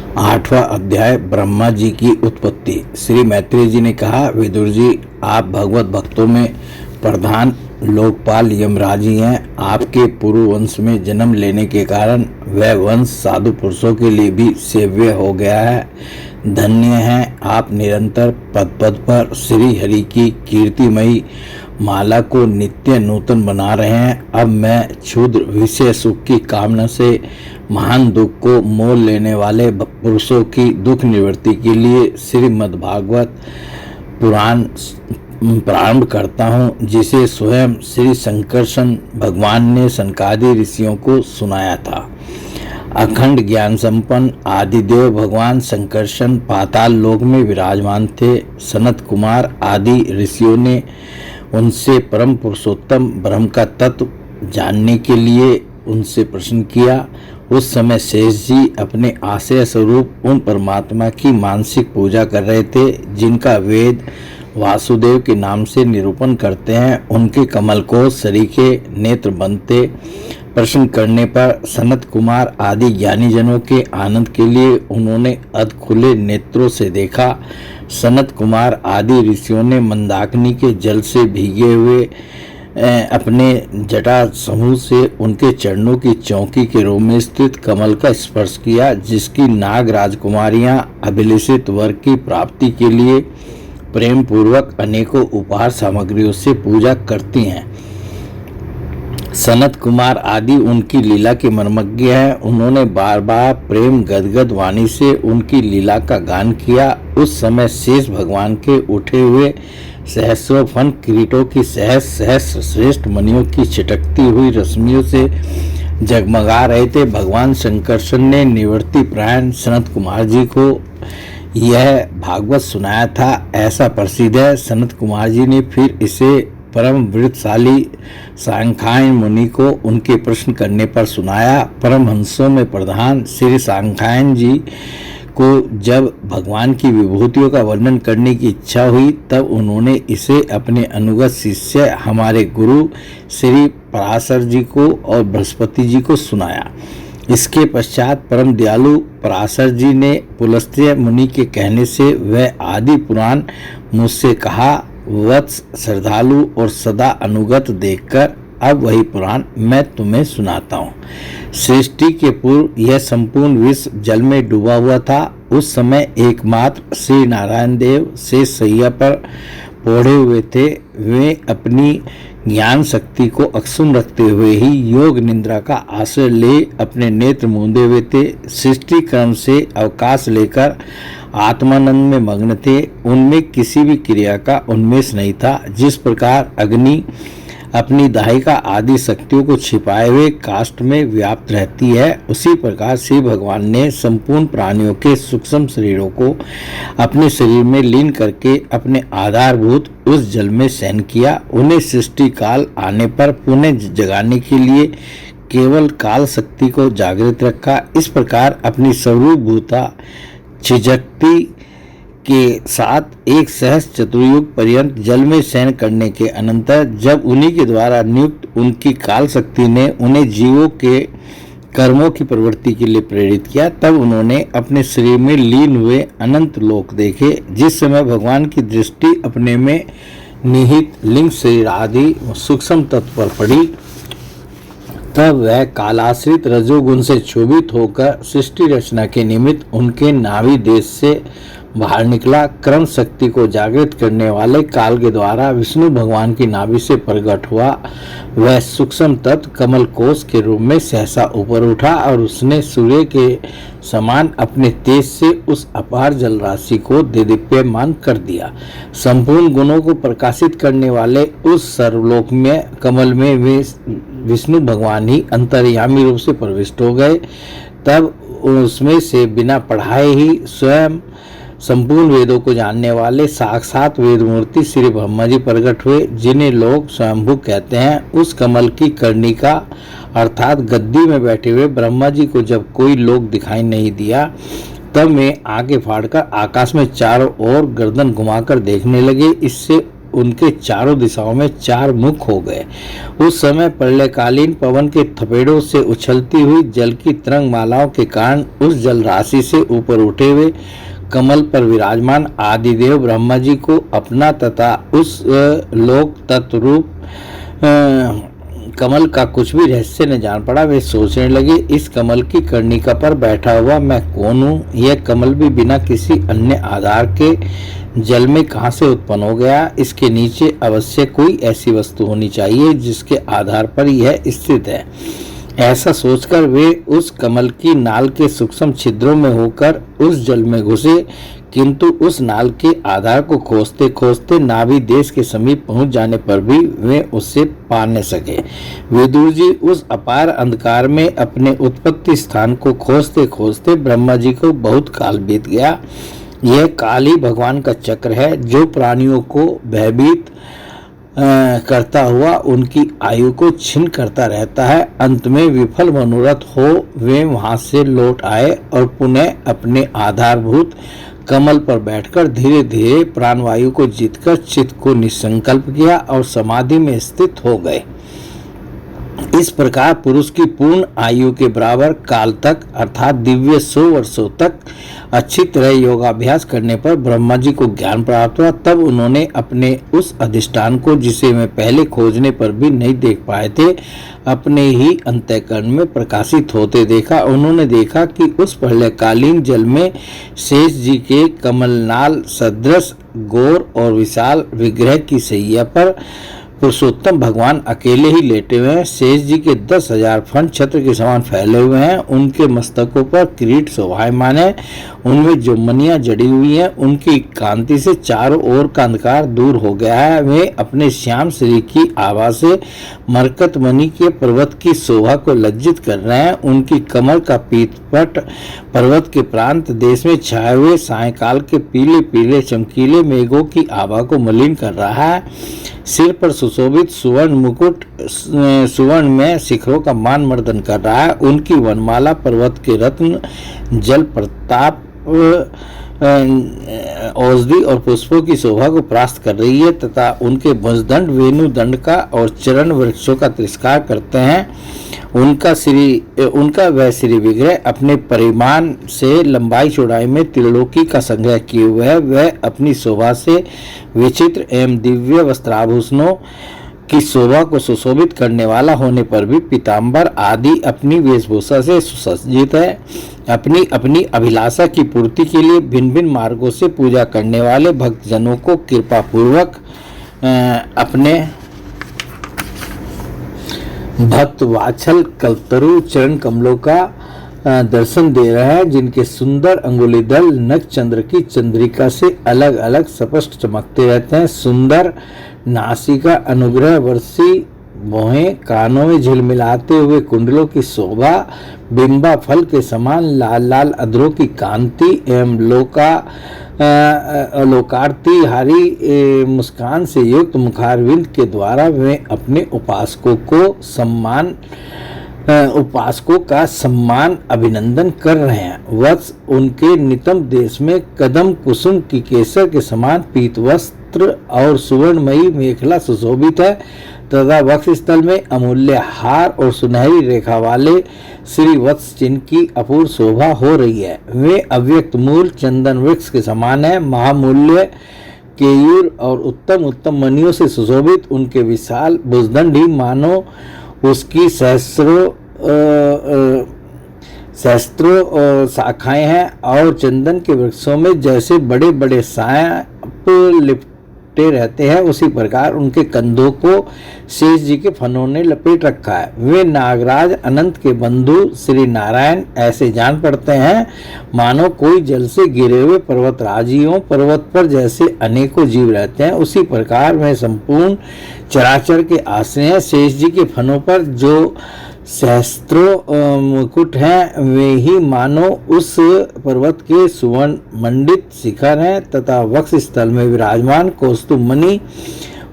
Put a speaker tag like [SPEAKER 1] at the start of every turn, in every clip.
[SPEAKER 1] 8वां अध्याय ब्रह्मा जी की उत्पत्ति। श्री मैत्रेय जी ने कहा, विदुर जी, आप भगवत भक्तों में प्रधान लोकपाल यमराज ही हैं। आपके पूर्व वंश में जन्म लेने के कारण वह वंश साधु पुरुषों के लिए भी सेव्य हो गया है। धन्य हैं आप, निरंतर पद पद पर श्री हरि की कीर्तिमयी माला को नित्य नूतन बना रहे हैं। अब मैं क्षुद्र विषय सुख की कामना से महान दुख को मोल लेने वाले पुरुषों की दुख निवृत्ति के लिए श्रीमद् भागवत पुराण प्रारंभ करता हूँ, जिसे स्वयं श्री संकर्षण भगवान ने सनकादि ऋषियों को सुनाया था। अखंड ज्ञान संपन्न आदिदेव भगवान संकर्षण पाताल लोक में विराजमान थे। सनत कुमार आदि ऋषियों ने उनसे परम पुरुषोत्तम ब्रह्म का तत्व जानने के लिए उनसे प्रश्न किया। उस समय शेष जी अपने आश्रय स्वरूप उन परमात्मा की मानसिक पूजा कर रहे थे, जिनका वेद वासुदेव के नाम से निरूपण करते हैं। उनके कमल को सरीखे नेत्र बनते। प्रश्न करने पर सनत कुमार आदि ज्ञानी जनों के आनंद के लिए उन्होंने अध खुले नेत्रों से देखा। सनत कुमार आदि ऋषियों ने मंदाकिनी के जल से भीगे हुए अपने जटा समूह से उनके चरणों की चौकी के रूप में स्थित कमल का स्पर्श किया, जिसकी नाग राजकुमारियां अभिलषित वर की प्राप्ति के लिए प्रेम पूर्वक अनेकों उपहार सामग्रियों से पूजा करती हैं। सनत कुमार आदि उनकी लीला के मर्मज्ञ हैं। उन्होंने बार बार प्रेम गदगद वाणी से उनकी लीला का गान किया। उस समय शेष भगवान के उठे हुए सहस्रों फन किरीटों की सहस्र श्रेष्ठ मणियों की छिटकती हुई रश्मियों से जगमगा रहे थे। भगवान शंकरशन ने निवृत्ति प्रायण सनत कुमार जी को यह भागवत सुनाया था, ऐसा प्रसिद्ध है। सनत कुमार जी ने फिर इसे परम वृत्तशाली सांख्यायन मुनि को उनके प्रश्न करने पर सुनाया। परमहंसों में प्रधान श्री सांख्यायन जी को जब भगवान की विभूतियों का वर्णन करने की इच्छा हुई, तब उन्होंने इसे अपने अनुगत शिष्य हमारे गुरु श्री पराशर जी को और बृहस्पति जी को सुनाया। इसके पश्चात परम दयालु पराशर जी ने पुलस्त्य मुनि के कहने से वह आदि पुराण मुझसे कहा। वत्स श्रद्धालु और सदा अनुगत देखकर अब वही पुराण मैं तुम्हें सुनाता हूँ। सृष्टि के पूर्व यह संपूर्ण विश्व जल में डूबा हुआ था। उस समय एकमात्र श्री नारायण देव से सैया पर ओढ़े हुए थे। वे अपनी ज्ञान शक्ति को अक्षुण्ण रखते हुए ही योग निद्रा का आश्रय ले अपने नेत्र मूंदे हुए थे। सृष्टि क्रम से अवकाश लेकर आत्मानंद में मग्न थे। उनमें किसी भी क्रिया का उन्मेष नहीं था। जिस प्रकार अग्नि अपनी दाहिका आदि शक्तियों को छिपाए हुए काष्ठ में व्याप्त रहती है, उसी प्रकार श्री भगवान ने संपूर्ण प्राणियों के सूक्ष्म शरीरों को अपने शरीर में लीन करके अपने आधारभूत उस जल में शयन किया। उन्हें सृष्टि काल आने पर पुनः जगाने के लिए केवल काल शक्ति को जागृत रखा। इस प्रकार अपनी स्वरूपभूता छिजक्ति के साथ एक सहस्र चतुर्युग पर्यंत जल में शयन करने के अनंतर जब उन्हीं के द्वारा नियुक्त उनकी काल शक्ति ने उन्हें जीवों के कर्मों की प्रवृत्ति के लिए प्रेरित किया, तब उन्होंने अपने शरीर में लीन हुए अनंत लोक देखे। जिस समय भगवान की दृष्टि अपने में निहित लिंग शरीर आदि सूक्ष्म तत्व पर पड़ी, तब वह कालाश्रित रजोगुण से क्षोभित होकर सृष्टि रचना के निमित्त उनके नाभि देश से बाहर निकला। क्रम शक्ति को जागृत करने वाले काल के द्वारा विष्णु भगवान की नाभि से प्रकट हुआ। वह सूक्ष्म तत्व कमल कोश के रूप में सहसा ऊपर उठा और उसने सूर्य के समान अपने तेज से उस अपार जल राशि को देदीप्यमान कर दिया। संपूर्ण गुणों को प्रकाशित करने वाले उस सर्वलोक में कमल में वे विष्णु भगवान ही अंतर्यामी रूप से प्रविष्ट हो गए। तब उसमें से बिना पढ़ाए ही स्वयं संपूर्ण वेदों को जानने वाले साक्षात वेद मूर्ति श्री ब्रह्मा जी प्रकट हुए, जिन्हें लोग स्वयंभू कहते हैं। उस कमल की कर्णिका अर्थात गद्दी में बैठे हुए ब्रह्मा जी को जब कोई लोग दिखाई नहीं दिया, तब वे आंखें फाड़कर आकाश में चारों ओर गर्दन घुमाकर देखने लगे। इससे उनके चारों दिशाओं में चार मुख हो गए। उस समय प्रलयकालीन पवन के थपेड़ों से उछलती हुई जल की तरंग मालाओं के कारण उस जल राशि से ऊपर उठे हुए कमल पर विराजमान आदिदेव ब्रह्मा जी को अपना तथा उस लोक तत्व रूप कमल का कुछ भी रहस्य न जान पड़ा। वे सोचने लगे, इस कमल की कर्णिका पर बैठा हुआ मैं कौन हूँ? यह कमल भी बिना किसी अन्य आधार के जल में कहाँ से उत्पन्न हो गया? इसके नीचे अवश्य कोई ऐसी वस्तु होनी चाहिए जिसके आधार पर यह स्थित है। ऐसा सोचकर वे उस कमल की नाल के सूक्ष्म छिद्रों में होकर उस जल में घुसे, किंतु उस नाल के आधार को खोजते खोजते नाभि देश के समीप पहुंच जाने पर भी वे उसे पा न सके। विदुर जी उस अपार अंधकार में अपने उत्पत्ति स्थान को खोजते खोजते ब्रह्मा जी को बहुत काल बीत गया। यह काल ही भगवान का चक्र है जो प्राणियों को भयभीत करता हुआ उनकी आयु को छिन्न करता रहता है। अंत में विफल मनोरथ हो वे वहां से लौट आए और पुनः अपने आधारभूत कमल पर बैठकर धीरे धीरे प्राणवायु को जीतकर चित्त को निसंकल्प किया और समाधि में स्थित हो गए। इस प्रकार पुरुष की पूर्ण आयु के बराबर काल तक अर्थात दिव्य 100 वर्षों तक अच्छी तरह योगाभ्यास करने पर ब्रह्मा जी को ज्ञान प्राप्त हुआ। तब उन्होंने अपने उस अधिष्ठान को, जिसे वे पहले खोजने पर भी नहीं देख पाए थे, अपने ही अंतःकरण में प्रकाशित होते देखा। उन्होंने देखा कि उस प्रलयकालीन जल में शेष जी के कमलनाल सदृश गौर और विशाल विग्रह की शैया पर पुरुषोत्तम भगवान अकेले ही लेटे हुए हैं। शेष जी के 10,000 फण छत्र के समान फैले हुए हैं। उनके मस्तकों पर किरीट शोभायमान है। उनमें जो मणियां जड़ी हुई हैं उनकी कांति से चारों ओर का अंधकार दूर हो गया है। वे अपने श्याम शरीर की आभा से मरकत मणि के पर्वत की शोभा को लज्जित कर रहे हैं। उनकी कमर का पीतपट पर्वत के प्रांत देश में छाए हुए सायंकाल के पीले पीले चमकीले मेघों की आभा को मलिन कर रहा है। सिर पर सुशोभित सुवर्ण मुकुट सुवर्ण में शिखरों का मान मर्दन कर रहा है। उनकी वनमाला पर्वत के रत्न जल प्रताप औषधि और पुष्पों की शोभा को परास्त कर रही है तथा उनके भुजदंड वेणुदंड का और चरण वृक्षों का तिरस्कार करते हैं। उनका वह श्री विग्रह अपने परिमाण से लंबाई चौड़ाई में त्रिलोकी का संग्रह किए हुए है। वह अपनी शोभा से विचित्र एवं दिव्य वस्त्राभूषणों की शोभा को सुशोभित करने वाला होने पर भी पीताम्बर आदि अपनी वेशभूषा से सुसज्जित है। अपनी अपनी अभिलाषा की पूर्ति के लिए भिन्न भिन्न मार्गों से पूजा करने वाले भक्तजनों को कृपा पूर्वक अपने भक्त वात्सल कल्पतरु चरण कमलों का दर्शन दे रहा है, जिनके सुंदर अंगुलीदल नख चंद्र की चंद्रिका से अलग अलग स्पष्ट चमकते रहते हैं। सुंदर नासिका अनुग्रह वर्षी भौहें, कानों में झिलमिलाते हुए कुंडलों की शोभा, बिंबा फल के समान लाल लाल अधरों की कांति एवं लोकार्ती हारी मुस्कान से युक्त मुखारविंद के द्वारा वे अपने उपासकों का सम्मान अभिनंदन कर रहे हैं। वत्स उनके नितंब देश में कदम कुसुम की केसर के समान पीत वस्त्र और सुवर्णमयी मेखला सुशोभित है तथा वक्ष स्थल में अमूल्य हार और सुनहरी रेखा वाले श्री वत्स चिन्ह की अपूर्व शोभा हो रही है। वे अव्यक्त मूल चंदन वृक्ष के समान है। महामूल्य केयूर और उत्तम उत्तम मणियों से सुशोभित उनके विशाल भुजदंड ही मानो उसकी सहस्त्रों शाखाएं हैं और चंदन के वृक्षों में जैसे बड़े बड़े सांप लिपटे रहते हैं, उसी प्रकार उनके कंधों को शेष जी के फनों ने लपेट रखा है। वे नागराज अनंत के बंधु श्री नारायण ऐसे जान पड़ते हैं मानो कोई जल से गिरे हुए पर्वतराजी हों। पर्वत पर जैसे अनेकों जीव रहते हैं, उसी प्रकार वे संपूर्ण चराचर के आश्रय हैं। शेष जी के फनों पर जो सहस्त्रों मुकुट हैं वे ही मानो उस पर्वत के सुवर्ण मंडित शिखर हैं तथा वक्ष स्थल में विराजमान कौस्तुभ मणि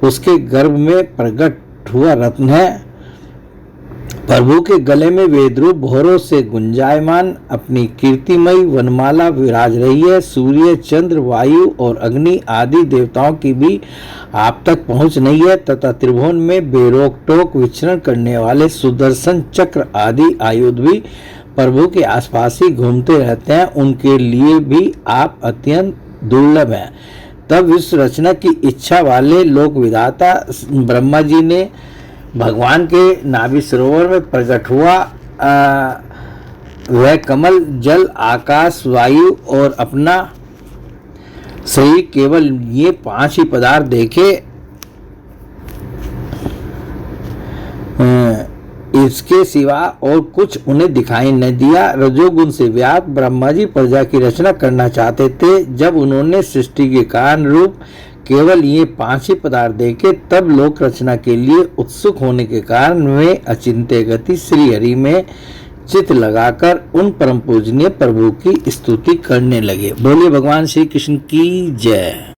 [SPEAKER 1] उसके गर्भ में प्रकट हुआ रत्न है। प्रभु के गले में वेदरूप भौरों से गुंजायमान अपनी कीर्तिमयी वनमाला विराज रही है। सूर्य, चंद्र, वायु और अग्नि आदि देवताओं की भी आप तक पहुंच नहीं है तथा त्रिभुवन में बेरोक टोक विचरण करने वाले सुदर्शन चक्र आदि आयुध भी प्रभु के आसपास ही घूमते रहते हैं। उनके लिए भी आप अत्यंत दुर्लभ हैं। तब विश्व रचना की इच्छा वाले लोक विधाता ब्रह्मा जी ने भगवान के नाभि सरोवर में प्रकट हुआ वह कमल, जल, आकाश, वायु और अपना शरीर केवल ये 5 ही पदार्थ देखे। इसके सिवा और कुछ उन्हें दिखाई न दिया। रजोगुण से व्याप्त ब्रह्मा जी प्रजा की रचना करना चाहते थे। जब उन्होंने सृष्टि के कारण रूप केवल ये 5 ही पदार्थ देखे तब लोक रचना के लिए उत्सुक होने के कारण वे अचिंत्य गति श्री हरि में चित्त लगाकर उन परम पूजनीय प्रभु की स्तुति करने लगे। बोले भगवान श्री कृष्ण की जय।